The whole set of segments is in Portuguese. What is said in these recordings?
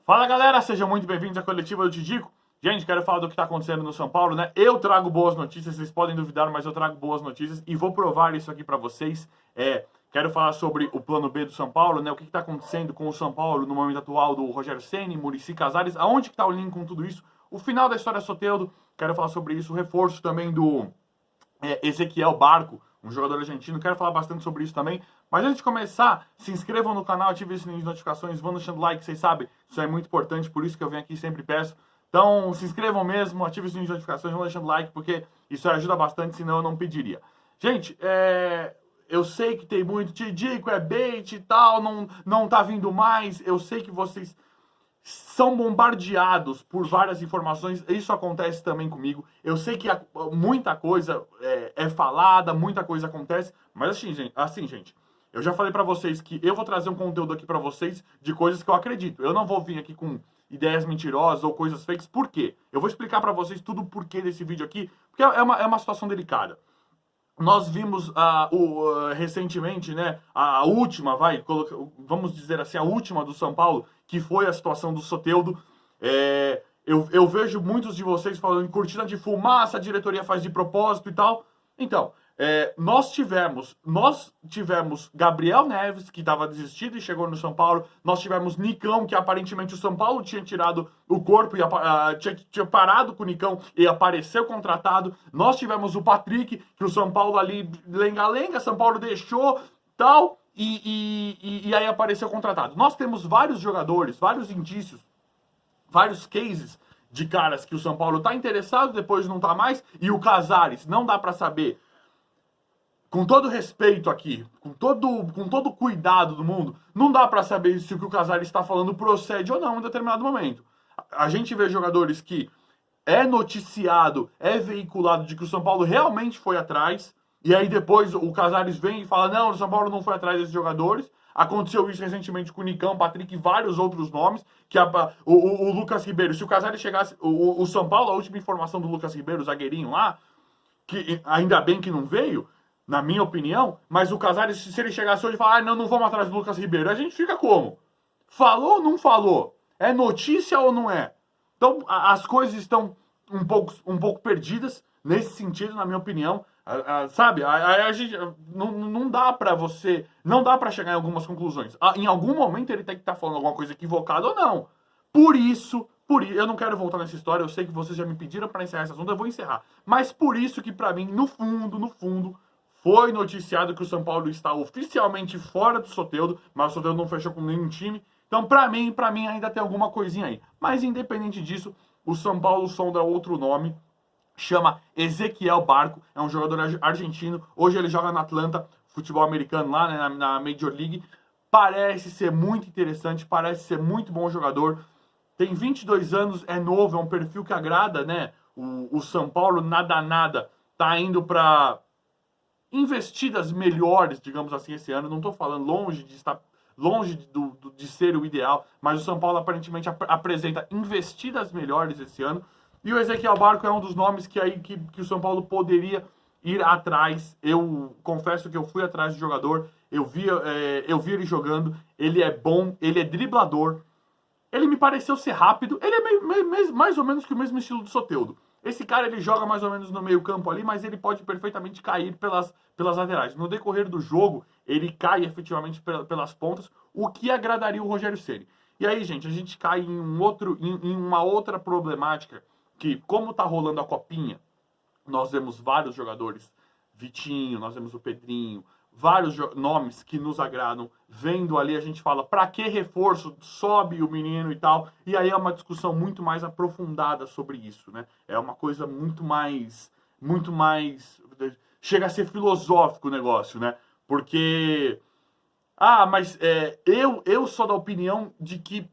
Fala galera, sejam muito bem-vindos à coletiva do Tidico. Gente, quero falar do que está acontecendo no São Paulo, né? Eu trago boas notícias, vocês podem duvidar, mas eu trago boas notícias e vou provar isso aqui para vocês. Quero falar sobre o plano B do São Paulo, né? O que está acontecendo com o São Paulo no momento atual do Rogério Ceni, Muricy Casares, aonde que está o link com tudo isso? O final da história Soteldo, quero falar sobre isso, o reforço também do Ezequiel Barco, um jogador argentino, quero falar bastante sobre isso também. Mas antes de começar, se inscrevam no canal, ativem o sininho de notificações, vão deixando like, vocês sabem, isso é muito importante, por isso que eu venho aqui e sempre peço. Então, se inscrevam mesmo, ativem o sininho de notificações, vão deixando like, porque isso ajuda bastante, senão eu não pediria. Gente, eu sei que tem muito Tidico, é bait e tal, não tá vindo mais, eu sei que vocês são bombardeados por várias informações, isso acontece também comigo. Eu sei que muita coisa é falada, muita coisa acontece, mas assim, gente, eu já falei pra vocês que eu vou trazer um conteúdo aqui pra vocês de coisas que eu acredito. Eu não vou vir aqui com ideias mentirosas ou coisas fakes. Por quê? Eu vou explicar pra vocês tudo o porquê desse vídeo aqui, porque é uma situação delicada. Nós vimos recentemente, né, a última, vamos dizer assim, a última do São Paulo, que foi a situação do Soteldo. Eu vejo muitos de vocês falando em cortina de fumaça, a diretoria faz de propósito e tal. Então, nós tivemos Gabriel Neves, que estava desistido e chegou no São Paulo. Nós tivemos Nicão, que aparentemente o São Paulo tinha tirado o corpo, e tinha parado com o Nicão e apareceu contratado. Nós tivemos o Patrick, que o São Paulo ali, lenga-lenga, São Paulo deixou, tal, e aí apareceu contratado. Nós temos vários jogadores, vários indícios, vários cases de caras que o São Paulo está interessado, depois não está mais, e o Casares, não dá para saber. Com todo respeito aqui, com todo cuidado do mundo, não dá pra saber se o que o Casares está falando procede ou não em determinado momento. A gente vê jogadores que é noticiado, é veiculado de que o São Paulo realmente foi atrás, e aí depois o Casares vem e fala, não, o São Paulo não foi atrás desses jogadores. Aconteceu isso recentemente com o Nicão, Patrick e vários outros nomes, que o Lucas Ribeiro, se o Casares chegasse, o São Paulo, a última informação do Lucas Ribeiro, o zagueirinho lá, que ainda bem que não veio, na minha opinião, mas o Casares, se ele chegasse hoje e falar, não vamos atrás do Lucas Ribeiro, a gente fica como? Falou ou não falou? É notícia ou não é? Então, as coisas estão um pouco perdidas nesse sentido, na minha opinião. Sabe? A gente, não dá pra você, não dá pra chegar em algumas conclusões. Em algum momento ele tem que estar falando alguma coisa equivocada ou não. Por isso, eu não quero voltar nessa história, eu sei que vocês já me pediram pra encerrar esse assunto, eu vou encerrar. Mas por isso que pra mim, no fundo, foi noticiado que o São Paulo está oficialmente fora do Soteldo, mas o Soteldo não fechou com nenhum time. Então, pra mim ainda tem alguma coisinha aí. Mas, independente disso, o São Paulo sonda outro nome, chama Ezequiel Barco, é um jogador argentino. Hoje ele joga no Atlanta, futebol americano lá, né, na Major League. Parece ser muito interessante, parece ser muito bom jogador. Tem 22 anos, é novo, é um perfil que agrada, né? O São Paulo, nada, tá indo pra investidas melhores, digamos assim, esse ano. Não estou falando longe de ser o ideal, mas o São Paulo aparentemente apresenta investidas melhores esse ano. E o Ezequiel Barco é um dos nomes que o São Paulo poderia ir atrás. Eu confesso que eu fui atrás do jogador, eu vi ele jogando, ele é bom, ele é driblador, ele me pareceu ser rápido, ele é mais ou menos que o mesmo estilo do Soteldo. Esse cara, ele joga mais ou menos no meio campo ali, mas ele pode perfeitamente cair pelas laterais. No decorrer do jogo, ele cai efetivamente pelas pontas, o que agradaria o Rogério Ceni. E aí, gente, a gente cai em uma outra problemática, que como tá rolando a copinha, nós vemos vários jogadores, Vitinho, nós vemos o Pedrinho, vários nomes que nos agradam, vendo ali a gente fala, pra que reforço? Sobe o menino e tal, e aí é uma discussão muito mais aprofundada sobre isso, né? É uma coisa muito mais, chega a ser filosófico o negócio, né? Porque, mas eu sou da opinião de que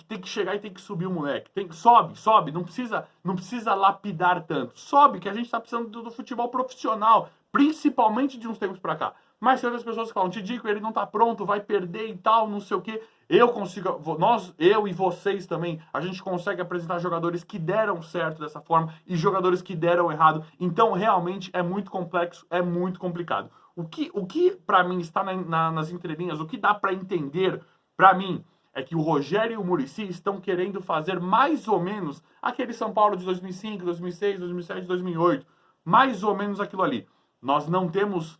tem que chegar e tem que subir o moleque. Sobe, não precisa lapidar tanto. Sobe, que a gente tá precisando do futebol profissional, principalmente de uns tempos pra cá. Mas tem outras pessoas que falam, Tidico, ele não tá pronto, vai perder e tal, não sei o quê. Eu e vocês também, a gente consegue apresentar jogadores que deram certo dessa forma e jogadores que deram errado. Então, realmente, é muito complexo, é muito complicado. O que para mim está nas entrelinhas, o que dá para entender, para mim, é que o Rogério e o Muricy estão querendo fazer mais ou menos aquele São Paulo de 2005, 2006, 2007, 2008. Mais ou menos aquilo ali. Nós não temos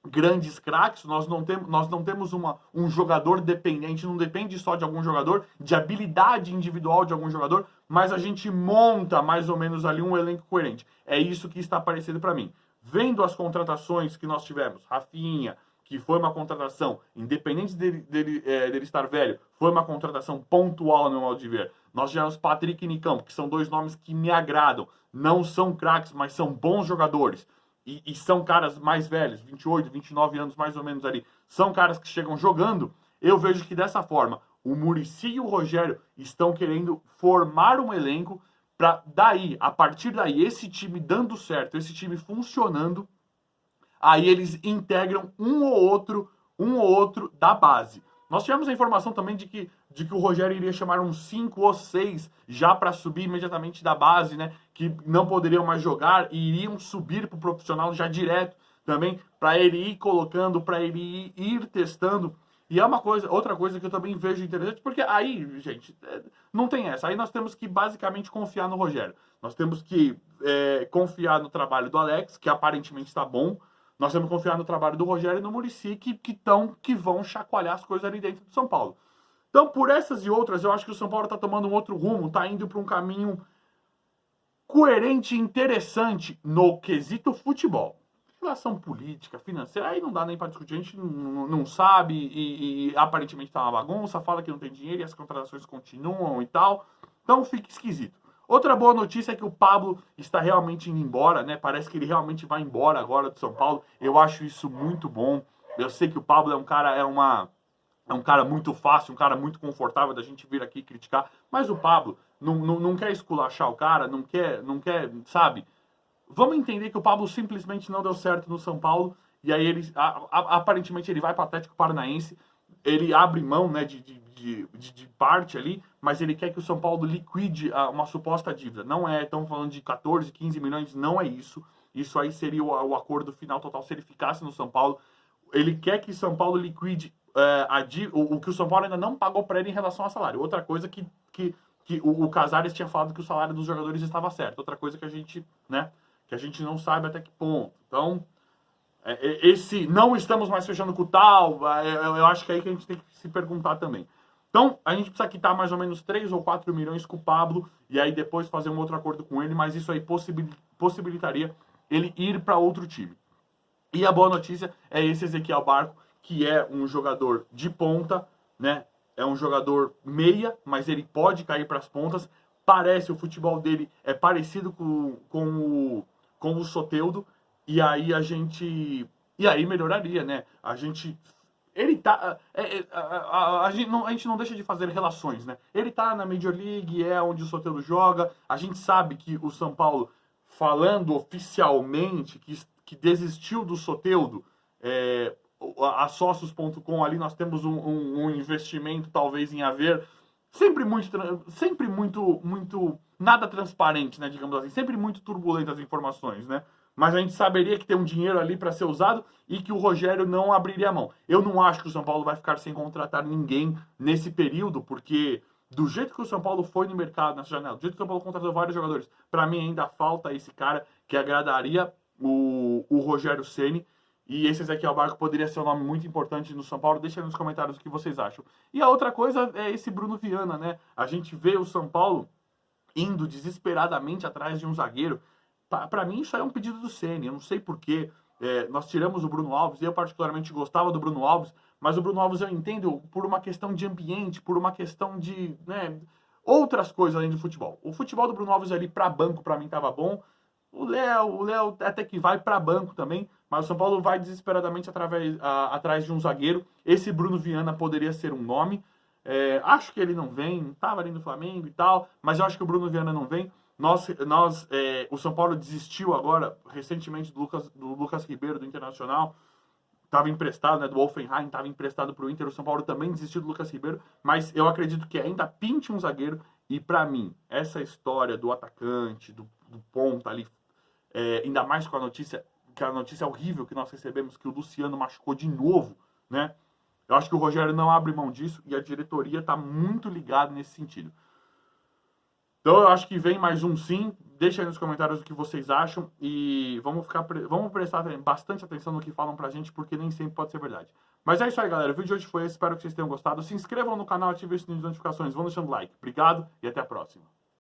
grandes craques, nós não temos um jogador dependente, não depende só de algum jogador, de habilidade individual de algum jogador, mas a gente monta mais ou menos ali um elenco coerente. É isso que está aparecendo para mim. Vendo as contratações que nós tivemos, Rafinha, que foi uma contratação, independente dele estar velho, foi uma contratação pontual no meu modo de ver. Nós tivemos Patrick e Nicão, que são dois nomes que me agradam. Não são craques, mas são bons jogadores. E são caras mais velhos, 28, 29 anos mais ou menos ali. São caras que chegam jogando. Eu vejo que dessa forma, o Muricy e o Rogério estão querendo formar um elenco para daí, a partir daí, esse time dando certo, esse time funcionando, aí eles integram um ou outro da base. Nós tivemos a informação também de que o Rogério iria chamar uns 5 ou 6 já para subir imediatamente da base, né? Que não poderiam mais jogar e iriam subir para o profissional já direto também, para ele ir colocando, para ele ir testando. E é outra coisa que eu também vejo interessante, porque aí, gente, não tem essa. Aí nós temos que basicamente confiar no Rogério. Nós temos que confiar no trabalho do Alex, que aparentemente está bom. Nós temos que confiar no trabalho do Rogério e no Muricy, que vão chacoalhar as coisas ali dentro do São Paulo. Então, por essas e outras, eu acho que o São Paulo está tomando um outro rumo, está indo para um caminho coerente e interessante no quesito futebol. Relação política, financeira, aí não dá nem para discutir, a gente não sabe e aparentemente está uma bagunça, fala que não tem dinheiro e as contratações continuam e tal, então fica esquisito. Outra boa notícia é que o Pablo está realmente indo embora, né? Parece que ele realmente vai embora agora do São Paulo. Eu acho isso muito bom. Eu sei que o Pablo é um cara muito fácil, um cara muito confortável da gente vir aqui criticar, mas o Pablo não quer esculachar o cara, não quer, sabe? Vamos entender que o Pablo simplesmente não deu certo no São Paulo, e aí ele, aparentemente ele vai para o Atlético Paranaense, ele abre mão, né, de parte ali, mas ele quer que o São Paulo liquide uma suposta dívida. Não é, estamos falando de 14, 15 milhões, não é isso. Isso aí seria o acordo final total se ele ficasse no São Paulo. Ele quer que o São Paulo liquide o que o São Paulo ainda não pagou para ele em relação ao salário. Outra coisa que o Casares tinha falado que o salário dos jogadores estava certo. Outra coisa que a gente, né, que a gente não sabe até que ponto. Então, esse não estamos mais fechando com o tal, eu acho que é aí que a gente tem que se perguntar também. Então, a gente precisa quitar mais ou menos 3 ou 4 milhões com o Pablo e aí depois fazer um outro acordo com ele, mas isso aí possibilitaria ele ir para outro time. E a boa notícia é esse Ezequiel Barco, que é um jogador de ponta, né? É um jogador meia, mas ele pode cair para as pontas. Parece, o futebol dele é parecido com o Soteldo, e aí e aí melhoraria, né? Ele tá, a gente não deixa de fazer relações, né? Ele tá na Major League, é onde o Soteldo joga. A gente sabe que o São Paulo, falando oficialmente que desistiu do Soteldo, a Sócios.com ali nós temos um investimento talvez em haver sempre muito nada transparente, né, digamos assim, sempre muito turbulento as informações, né? Mas a gente saberia que tem um dinheiro ali para ser usado e que o Rogério não abriria a mão. Eu não acho que o São Paulo vai ficar sem contratar ninguém nesse período, porque do jeito que o São Paulo foi no mercado nessa janela, do jeito que o São Paulo contratou vários jogadores, para mim ainda falta esse cara que agradaria o Rogério Ceni. E esse Ezequiel Barco poderia ser um nome muito importante no São Paulo. Deixa aí nos comentários o que vocês acham. E a outra coisa é esse Bruno Viana, né? A gente vê o São Paulo indo desesperadamente atrás de um zagueiro. Para mim, isso é um pedido do Ceni. Eu não sei porquê. Nós tiramos o Bruno Alves. Eu particularmente gostava do Bruno Alves. Mas o Bruno Alves eu entendo por uma questão de ambiente, por uma questão de, né, outras coisas além do futebol. O futebol do Bruno Alves ali para banco, para mim, estava bom. O Léo até que vai para banco também, mas o São Paulo vai desesperadamente atrás de um zagueiro. Esse Bruno Viana poderia ser um nome. Acho que ele não vem, estava ali no Flamengo e tal, mas eu acho que o Bruno Viana não vem. O São Paulo desistiu agora, recentemente, do Lucas Ribeiro, do Internacional. Estava emprestado, né, do Hoffenheim, estava emprestado para o Inter. O São Paulo também desistiu do Lucas Ribeiro, mas eu acredito que ainda pinte um zagueiro. E para mim, essa história do atacante, do ponta ali, ainda mais com a notícia horrível que nós recebemos, que o Luciano machucou de novo, né? Eu acho que o Rogério não abre mão disso e a diretoria está muito ligada nesse sentido. Então eu acho que vem mais um sim. Deixa aí nos comentários o que vocês acham e vamos prestar bastante atenção no que falam pra gente, porque nem sempre pode ser verdade. Mas é isso aí, galera. O vídeo de hoje foi esse. Espero que vocês tenham gostado. Se inscrevam no canal, ativem o sininho de notificações. Vão deixando like. Obrigado e até a próxima.